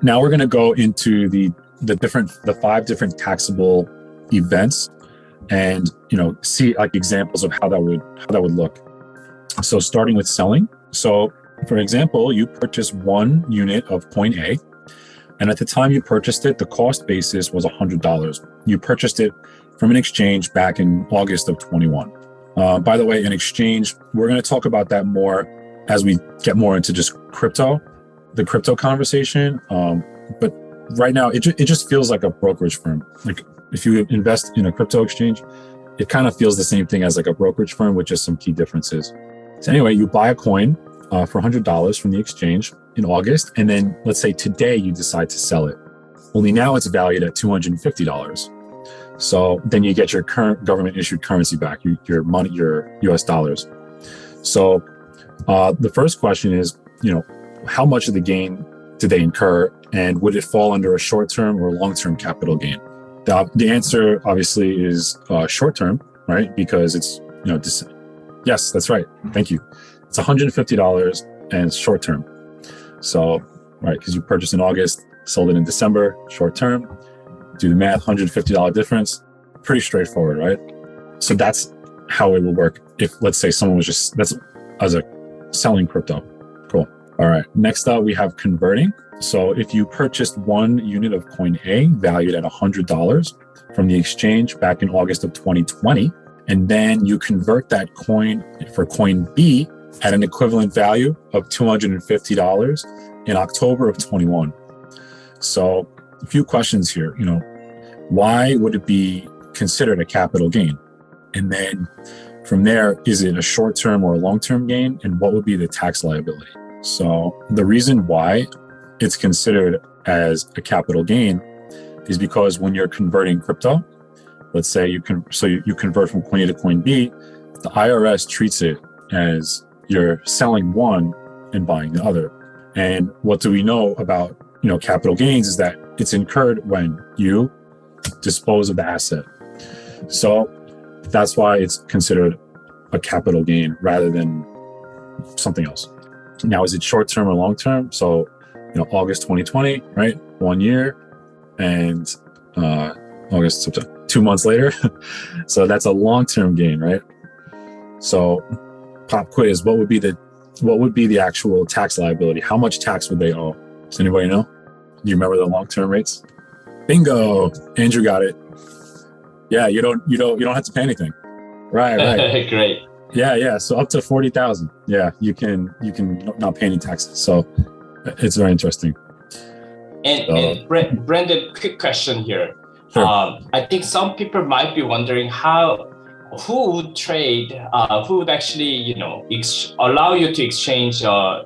Now we're going to go into the five different taxable events, and see like examples of how that would look. So starting with selling. So for example, you purchased one unit of coin A, and at the time you purchased it, the cost basis was $100. You purchased it from an exchange back in August of 21. By the way, an exchange, we're going to talk about that more as we get more into just the crypto conversation. But right now, it just feels like a brokerage firm. Like if you invest in a crypto exchange, it kind of feels the same thing as like a brokerage firm with just some key differences. So anyway, you buy a coin for $100 from the exchange in August, and then let's say today you decide to sell it. Only now it's valued at $250. So then you get your current government issued currency back, your money, your US dollars. So the first question is, how much of the gain did they incur, and would it fall under a short-term or long-term capital gain? The answer obviously is short-term, right? Because it's, yes, that's right. Thank you. It's $150 and it's short-term. So, right, because you purchased in August, sold it in December, short-term. Do the math, $150 difference. Pretty straightforward, right? So that's how it will work if, let's say, someone was that's as a selling crypto. Cool. All right. Next up, we have converting. So if you purchased one unit of coin A valued at $100 from the exchange back in August of 2020, and then you convert that coin for coin B at an equivalent value of $250 in October of 21. So a few questions here, why would it be considered a capital gain? And then from there, is it a short-term or a long-term gain? And what would be the tax liability? So the reason why it's considered as a capital gain is because when you're converting crypto, let's say you convert from coin A to coin B, the IRS treats it as you're selling one and buying the other. And what do we know about, capital gains is that it's incurred when you dispose of the asset. So that's why it's considered a capital gain rather than something else. Now, is it short-term or long-term? So, August 2020, right? 1 year, and August, September, 2 months later. So that's a long-term gain, right? So pop quiz, what would be the actual tax liability? How much tax would they owe? Does anybody know? Do you remember the long-term rates? Bingo, Andrew got it. Yeah, you don't have to pay anything. Right. Great. Yeah. So up to 40,000. Yeah, you can not pay any taxes. So it's very interesting. And Brandon, quick question here. Sure. I think some people might be wondering who would trade, who would actually, allow you to exchange, how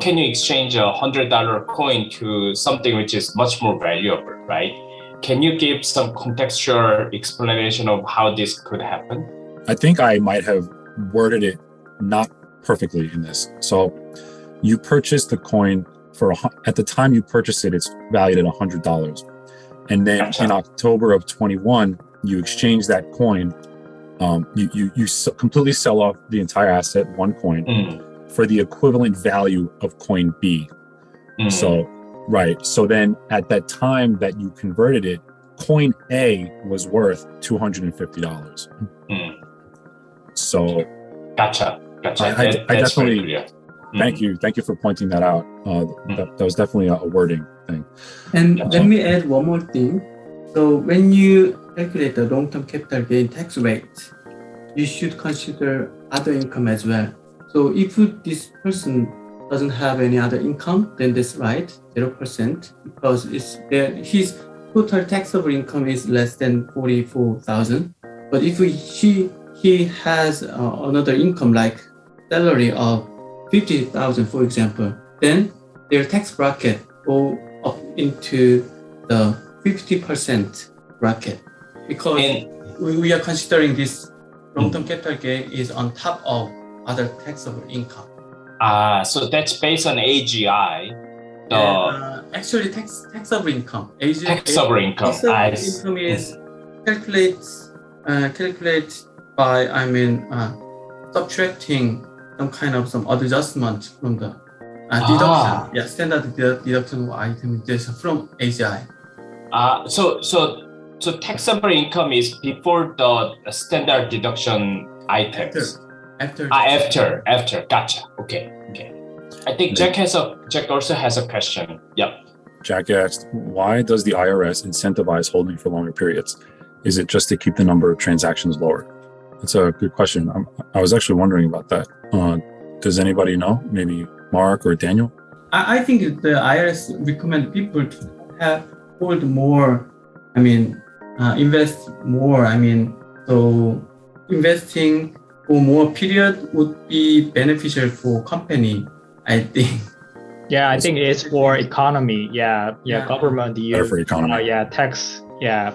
can you exchange $100 coin to something which is much more valuable, right? Can you give some contextual explanation of how this could happen? I think I might have worded it not perfectly in this. So you purchased the coin at the time you purchased it, it's valued at $100. And then Gotcha. In October of 21, you exchange that coin. You completely sell off the entire asset, one coin, for the equivalent value of coin B. So, right. So then at that time that you converted it, coin A was worth $250. So, Gotcha. I definitely. Thank you for pointing that out. That was definitely a wording thing. And let me add one more thing. So when you calculate the long-term capital gain tax rate, you should consider other income as well. So if this person doesn't have any other income, then that's right, 0%, because his total taxable income is less than 44,000. But if he has another income like salary of 50,000, for example, then their tax bracket go up into the 50% bracket, because we are considering this long-term capital gain is on top of other taxable income. So that's based on AGI. Actually, taxable income. Taxable income. Taxable income is calculate by subtracting some adjustment from the deduction. Yeah, standard deduction of item is from AGI. So taxable income is before the standard deduction items. After. After. Gotcha. Okay. I think Jack also has a question. Yep. Jack asked, why does the IRS incentivize holding for longer periods? Is it just to keep the number of transactions lower? That's a good question. I was actually wondering about that. Does anybody know? Maybe Mark or Daniel? I think the IRS recommend people to hold more. Invest more. So investing for more period would be beneficial for company, I think. Yeah, I think it's for economy. Yeah. Government use for economy. Tax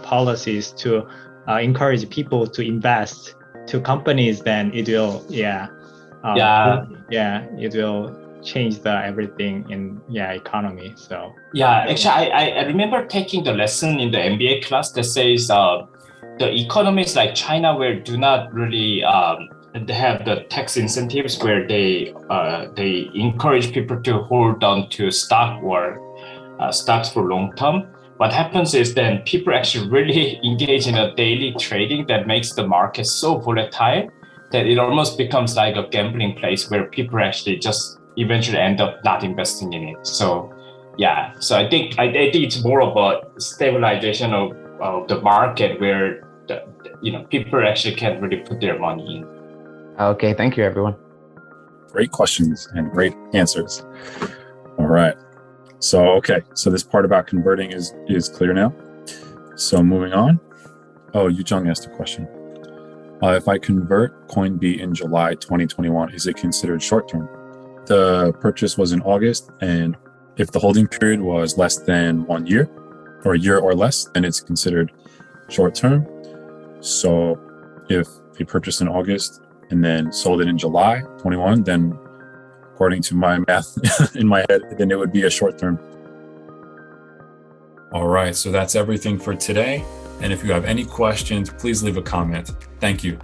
policies to encourage people to invest to companies. Then it will it will change the everything in economy. So actually I remember taking the lesson in the MBA class that says the economies like China where do not really they have the tax incentives where they encourage people to hold on to stock or stocks for long term. What happens is then people actually really engage in a daily trading that makes the market so volatile that it almost becomes like a gambling place where people actually just eventually end up not investing in it. So I think it's more about stabilization of the market where people actually can't really put their money in. Okay, thank you, everyone. Great questions and great answers. All right. So this part about converting is clear now. So moving on. Oh, Yu Jung asked a question. If I convert CoinB in July 2021, is it considered short-term? The purchase was in August, and if the holding period was less than 1 year, or a year or less, then it's considered short-term. So if they purchased in August and then sold it in July 21, then according to my math in my head, then it would be a short-term. All right, so that's everything for today. And if you have any questions, please leave a comment. Thank you.